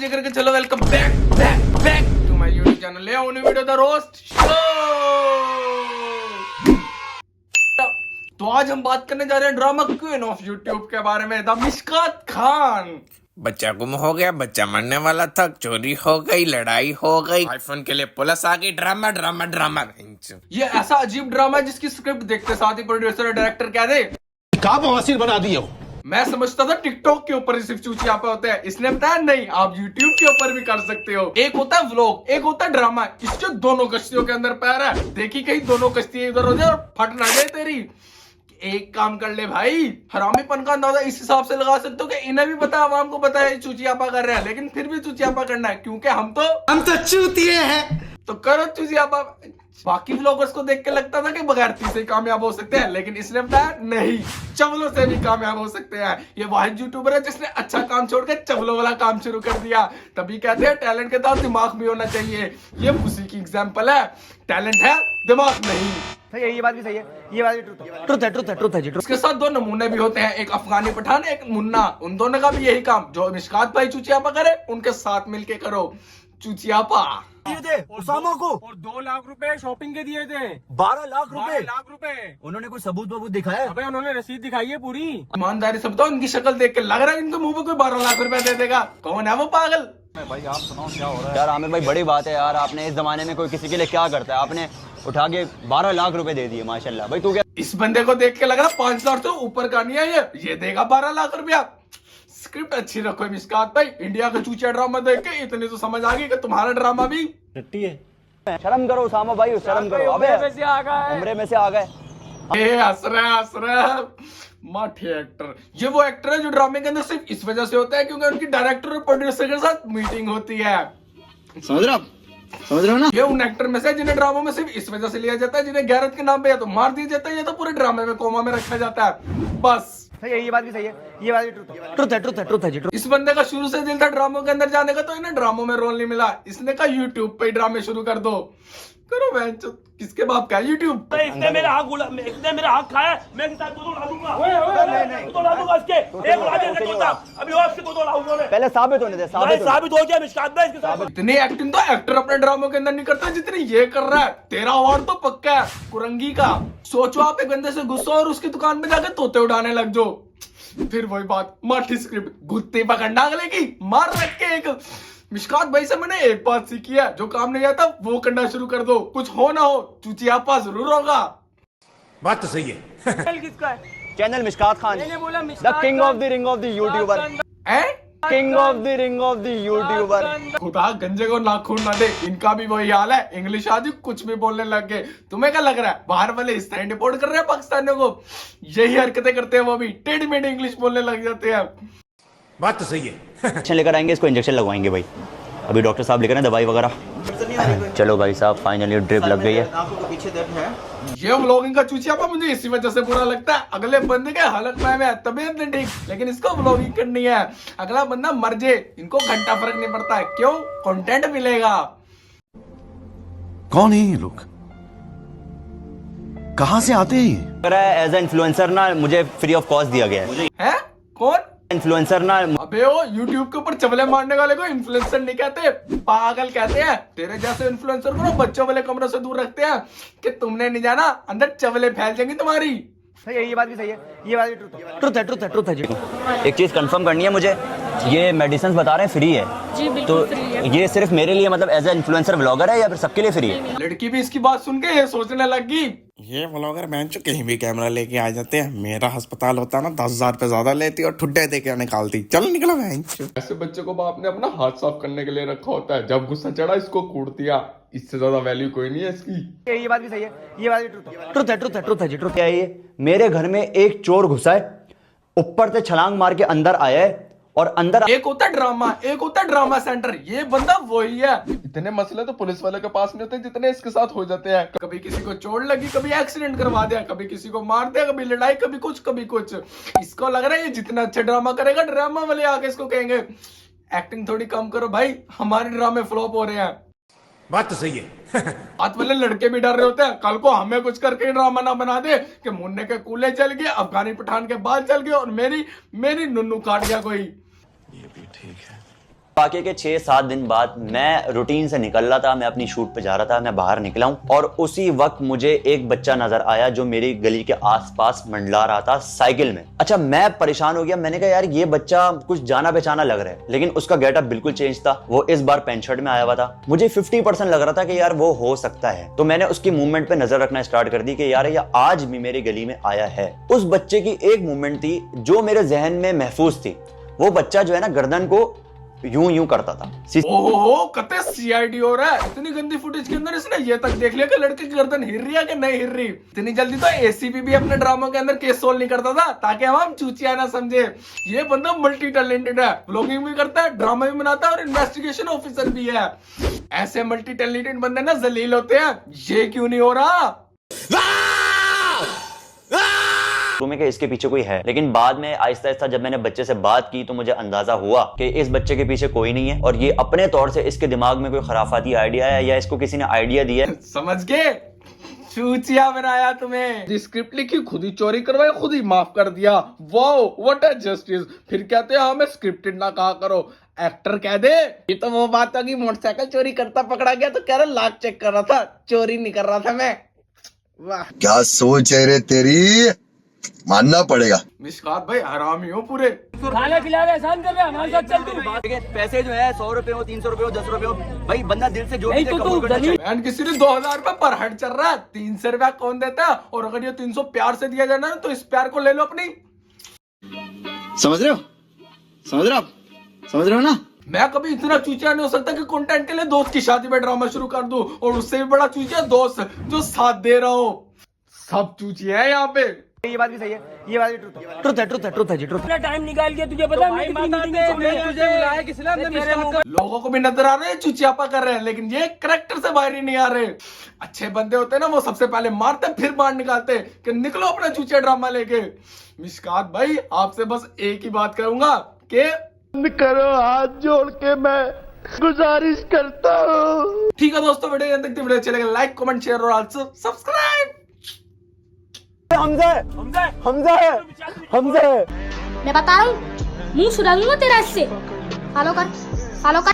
ये करके चलो welcome back back back to my YouTube channel. ले आओ वीडियो द रोस्ट शो। तो आज हम बात करने जा रहे हैं ड्रामा क्वीन ऑफ यूट्यूब के बारे में, द मिशकात खान। बच्चा गुम हो गया, बच्चा मरने वाला था, चोरी हो गई, लड़ाई हो गई, आईफोन के लिए पुलिस आ गई, ड्रामा ड्रामा ड्रामा। ये ऐसा अजीब ड्रामा है जिसकी स्क्रिप्ट देखते साथ ही प्रोड्यूसर और डायरेक्टर कह दे का बवासीर बना दिए हो। मैं समझता था टिकटॉक के ऊपर सिर्फ चूचिया पे होते हैं, इसने बताया नहीं, आप यूट्यूब के ऊपर भी कर सकते हो। एक होता है व्लॉग, एक होता है ड्रामा। इसके दोनों कश्तियों के अंदर पैर है, देखी कहीं दोनों कश्तियां इधर हो जाए और फट ना जाए तेरी। एक काम कर ले भाई, हरामीपन का अंदाजा इस हिसाब से लगा सकते हो कि इन्हें भी पता, आवाम को पता है चूचियापा कर रहे हैं, लेकिन फिर भी चूचियापा करना है क्योंकि हम तो चूतिए हैं। तो करो चूचियापा। बाकी व्लॉगर्स को देख के लगता था कि बगैर तीसरे कामयाब हो सकते हैं, लेकिन इसने बताया नहीं, चवलों से भी कामयाब हो सकते हैं। ये वाहिद यूट्यूबर है जिसने अच्छा काम छोड़ के चवलों वाला काम शुरू कर दिया। तभी कहते हैं टैलेंट के साथ दिमाग भी होना चाहिए। ये उसी की एग्जांपल है, टैलेंट है दिमाग नहीं। ये बात भी सही है, ये बात भी ट्रुथ है। उसके साथ दो नमूने भी होते हैं, एक अफगानी पठान, एक मुन्ना। उन दोनों का भी यही काम, जो मिशकात भाई चूचियापा करे उनके साथ मिलके करो चूचियापा। दिए थे उसामा को और 2 लाख रुपए शॉपिंग के दिए थे। 12 लाख रुपए। 12 लाख रुपए। उन्होंने कोई सबूत दिखाया? अबे उन्होंने रसीद दिखाई है पूरी। ईमानदारी से बताओ, इनकी शक्ल देख के लग रहा है इनके मुंह पे कोई 12 लाख रुपए दे देगा। कौन है वो पागल? भाई आप सुनाओ क्या हो रहा है यार आमिर भाई, बड़ी बात है यार, आपने इस जमाने में कोई किसी के लिए क्या करता है, आपने उठा के 12 लाख रुपए दे दिए माशाल्लाह। भाई तू क्या इस बंदे को देख के लग रहा 5 लाख से ऊपर का नहीं है, ये देगा 12 लाख रुपया। स्क्रिप्ट अच्छी रखो मिशकात भाई। इंडिया का चूचिया ड्रामा देख के इतनी तो समझ आ गई कि तुम्हारा ड्रामा भी टट्टी है। शर्म करो उसामा भाई, शर्म करो। अबे उम्रे में से आ गए। हंस रहा माठी एक्टर। ये वो एक्टर है जो ड्रामे के अंदर सिर्फ इस वजह से होता है क्योंकि उनकी डायरेक्टर और प्रोड्यूसर के साथ मीटिंग होती है। समझ रहे हो ना? ये उन एक्टर में से जिन्हें ड्रामों में सिर्फ इस वजह से लिया जाता है, जिन्हें गैरत के नाम पे या तो मार दिया जाता है या तो पूरे ड्रामे में कोमा में रखा जाता है। बस ये बात भी सही है, ये बात भी ट्रुथ है। इस बंदे का शुरू से दिल था ड्रामों के अंदर जाने का, तो इन्हें ड्रामों में रोल नहीं मिला। इसने कहा यूट्यूब पे ड्रामे शुरू कर दो। करो बहन, किसके बाप का यूट्यूब? इसने मेरा हाथ खाया, मैं इसके साथ दो उड़ा दूंगा। दो उड़ा दूंगा इसके, एक उड़ा दे सकता था, अभी और इसके दो उड़ाऊंगा मैं। पहले साबित होने दे, साबित हो गया मिशकात भाई इसके साथ। इतनी एक्टिंग तो एक्टर अपने ड्रामों के अंदर नहीं करता जितनी ये कर रहा है। तेरा अवार्ड तो पक्का है कुरंगी का। सोचो आप एक बंदे से गुस्सा और उसकी दुकान में जाकर तोते उड़ाने लग जाओ, फिर वही बात, माठी स्क्रिप्ट, गुत्ती पकड़ना अगले की, मार रख के। एक मिशकात भाई से मैंने एक बात सीखी है, जो काम नहीं आता वो करना शुरू कर दो, कुछ हो ना हो चूचियापा जरूर होगा। बात तो सही है। किसका है? चैनल मिशकात खान, मैंने बोला the king of the ring of the YouTuber, king of the ring of the YouTuber. खुदा गंजे को नाखून ना दे, इनका भी वही हाल है। इंग्लिश आदि कुछ भी बोलने लग गए। तुम्हें क्या लग रहा है बाहर वाले इस तरह डिपोर्ट कर रहे हैं पाकिस्तानियों को? यही हरकतें करते हैं वो भी, टेढ़ी मेढ़ी इंग्लिश बोलने लग जाते हैं। बात तो सही है। इंजेक्शन लेकर आएंगे, इसको इंजेक्शन लगवाएंगे भाई। अभी डॉक्टर साहब लेकर दवाई वगैरह। चलो भाई साहब, फाइनली ड्रिप लग गई है। पीछे दर्द है। ये व्लॉगिंग का चूचियापा मुझे इसी वजह से बुरा लगता है। अगले बंदे के हलक में है, तबीयत नहीं ठीक, लेकिन इसको व्लॉगिंग करनी है। अगला बंदा मर जाए, इनको घंटा फर्क नहीं पड़ता है। क्यों? कंटेंट मिलेगा। कौन है ये लोग, कहां से आते हैं? एज ए इन्फ्लुएंसर ना मुझे फ्री ऑफ कॉस्ट दिया गया है। कौन इन्फ्लुएंसर ना? अबे ओ यूट्यूब के ऊपर चवले मारने वाले को इन्फ्लुएंसर नहीं कहते, पागल कहते हैं। तेरे जैसे इन्फ्लुएंसर को बच्चों वाले कमरों से दूर रखते हैं कि तुमने नहीं जाना, अंदर चवले फैल जाएंगी तुम्हारी। ये बात भी सही है, ये बात भी ट्रुथ है। एक चीज कंफर्म करनी है मुझे, ये मेडिसिन बता रहे हैं फ्री है जी, बिल्कुल तो फ्री है। ये सिर्फ मेरे लिए मतलब एज ए इन्फ्लुएंसर व्लॉगर है या फिर सबके लिए फ्री है? लड़की भी इसकी बात सुन के ये सोचने लगी, ये व्लॉगर बहन चो कहीं भी कैमरा लेके आ जाते हैं। मेरा अस्पताल होता ना 10,000 रुपए ज्यादा लेती और ठुड्डे दे के निकालती। चल निकलो बहन चो। ऐसे बच्चे को बाप ने अपना हाथ साफ करने के लिए रखा होता है, जब गुस्सा चढ़ा इसको कूट दिया। इससे ज्यादा वैल्यू कोई नहीं है इसकी। ये बात भी सही है, ये बात भी ट्रुथ है। क्या है ये? मेरे घर में एक चोर घुसा है, ऊपर से छलांग मार के अंदर आया है और अंदर एक होता ड्रामा, एक होता ड्रामा सेंटर। ये बंदा वही है। इतने मसले तो पुलिस वाले के पास नहीं होते जितने इसके साथ हो जाते हैं। कभी किसी को चोट लगी, कभी एक्सीडेंट करवा दिया, कभी किसी को मार दिया, कभी लड़ाई, कभी कुछ कभी कुछ। इसको लग रहा है ये जितना अच्छा ड्रामा करेगा, ड्रामा वाले आके इसको कहेंगे एक्टिंग थोड़ी कम करो भाई, हमारे ड्रामे फ्लॉप हो रहे हैं। बात तो सही है। हाथ वाले लड़के भी डर रहे होते हैं कल को हमें कुछ करके ड्रामा ना बना दे कि मुन्ने के कूले चल गए, अफगानी पठान के बाल चल गए और मेरी नुन्नू काट गया कोई। ये भी ठीक है। बाकी के 6-7 दिन बाद मैं रूटीन से निकल रहा था, मैं अपनी शूट पे जा रहा था, मैं बाहर निकला हूं और उसी वक्त मुझे एक बच्चा नजर आया जो मेरी गली के आसपास मंडला रहा था साइकिल में। अच्छा, मैं परेशान हो गया, मैंने कहा यार ये बच्चा कुछ जाना पहचाना लग रहा है, लेकिन उसका गेटअप बिल्कुल चेंज था। वो इस बार पैंट शर्ट में आया हुआ था। मुझे 50% लग रहा था कि यार वो हो सकता है, तो मैंने उसकी मूवमेंट पे नजर रखना स्टार्ट कर दी कि यार ये आज भी मेरी गली में आया है। उस बच्चे की एक मूवमेंट थी जो मेरे जहन में महफूज थी। वो बच्चा जो है ना गर्दन को यूं यूं करता था। ओहो, कते सीआईडी हो रहा है। इतनी गंदी फुटेज के अंदर इसने ये तक देख लिया कि लड़के की गर्दन हिल रही है कि नहीं हिल रही। इतनी जल्दी तो एसीपी भी अपने ड्रामों के अंदर केस सोल्व नहीं करता था ताकि हम चूचिया ना समझे। ये बंदा मल्टी टैलेंटेड है, व्लॉगिंग भी करता है, ड्रामा भी बनाता है और इन्वेस्टिगेशन ऑफिसर भी है। ऐसे मल्टी टैलेंटेड बंदे ना जलील होते हैं। ये क्यों नहीं हो रहा? तुम्हें कि इसके पीछे कोई है, लेकिन बाद में आहिस्ता आहिस्ता जब मैंने बच्चे से बात की तो मुझे अंदाजा हुआ कि इस बच्चे के पीछे कोई नहीं है और ये अपने तौर से इसके दिमाग में कोई खराफाती आइडिया है या इसको किसी ने आइडिया दिया है। समझ गए? चूचिया बनाया तुम्हें। स्क्रिप्ट लिखी, खुद ही चोरी करवाई, खुद ही माफ कर दिया। Wow, what a justice. फिर कहते हैं हमें स्क्रिप्टेड ना कहा करो, एक्टर कह दे। ये तो वो बात होगी, मोटरसाइकिल चोरी करता पकड़ा गया तो कह रहा लाख चेक कर रहा था, चोरी नहीं कर रहा था मैं। वाह, क्या सोच है रे तेरी, मानना पड़ेगा। मिशकात भाई हरामी हो पूरे। खाना खिला रहे, एहसान कर रहे, हमारे साथ चल तू। पैसे जो है 100 रुपए हो, 300 रुपए हो, 10 रुपए हो, भाई बंदा दिल से जो भी नहीं तो तू दलील बहन किसी ने 2000 रुपए पर हेड चल रहा है, 300 रुपया कौन देता है? और अगर ये 300 प्यार से दिया जाना तो इस प्यार को ले लो अपनी। समझ रहे हो, समझ रहे हो आप, समझ रहे हो ना? मैं कभी इतना चूचिया नहीं हो सकता कि कंटेंट के लिए दोस्त की शादी में ड्रामा शुरू कर दूं, और उससे भी बड़ा चूचिया दोस्त जो साथ दे रहा हो। सब चूचिया है यहाँ पे। ये बात भी सही है, ये बात भी ट्रुथ है, ट्रुथ है, ट्रुथ है, ट्रुथ है जी, ट्रुथ। अपना टाइम निकाल के तुझे पता है मैं तुझे बुलाया किस लिए? हमने मिस्टर का लोगों को भी नजर आ रहे हैं चुचियापा कर रहे हैं, लेकिन ये करेक्टर से बाहर ही नहीं आ रहे। अच्छे बंदे होते हैं ना, वो सबसे पहले मारते फिर बाहर निकालते कि निकलो अपना चुचिया ड्रामा लेके। मिशकात भाई आपसे बस एक ही बात करूंगा कि करो, हाथ जोड़ के मैं गुजारिश करता हूँ। ठीक है दोस्तों, वीडियो तक वीडियो अच्छी लगे लाइक कमेंट शेयर और आल्सो सब्सक्राइब। हमजा है, हमजा है, हमजा है। मैं बता रहा हूँ, मुंह सुधा दूंगा तेरा इससे। फॉलो कर, फॉलो कर।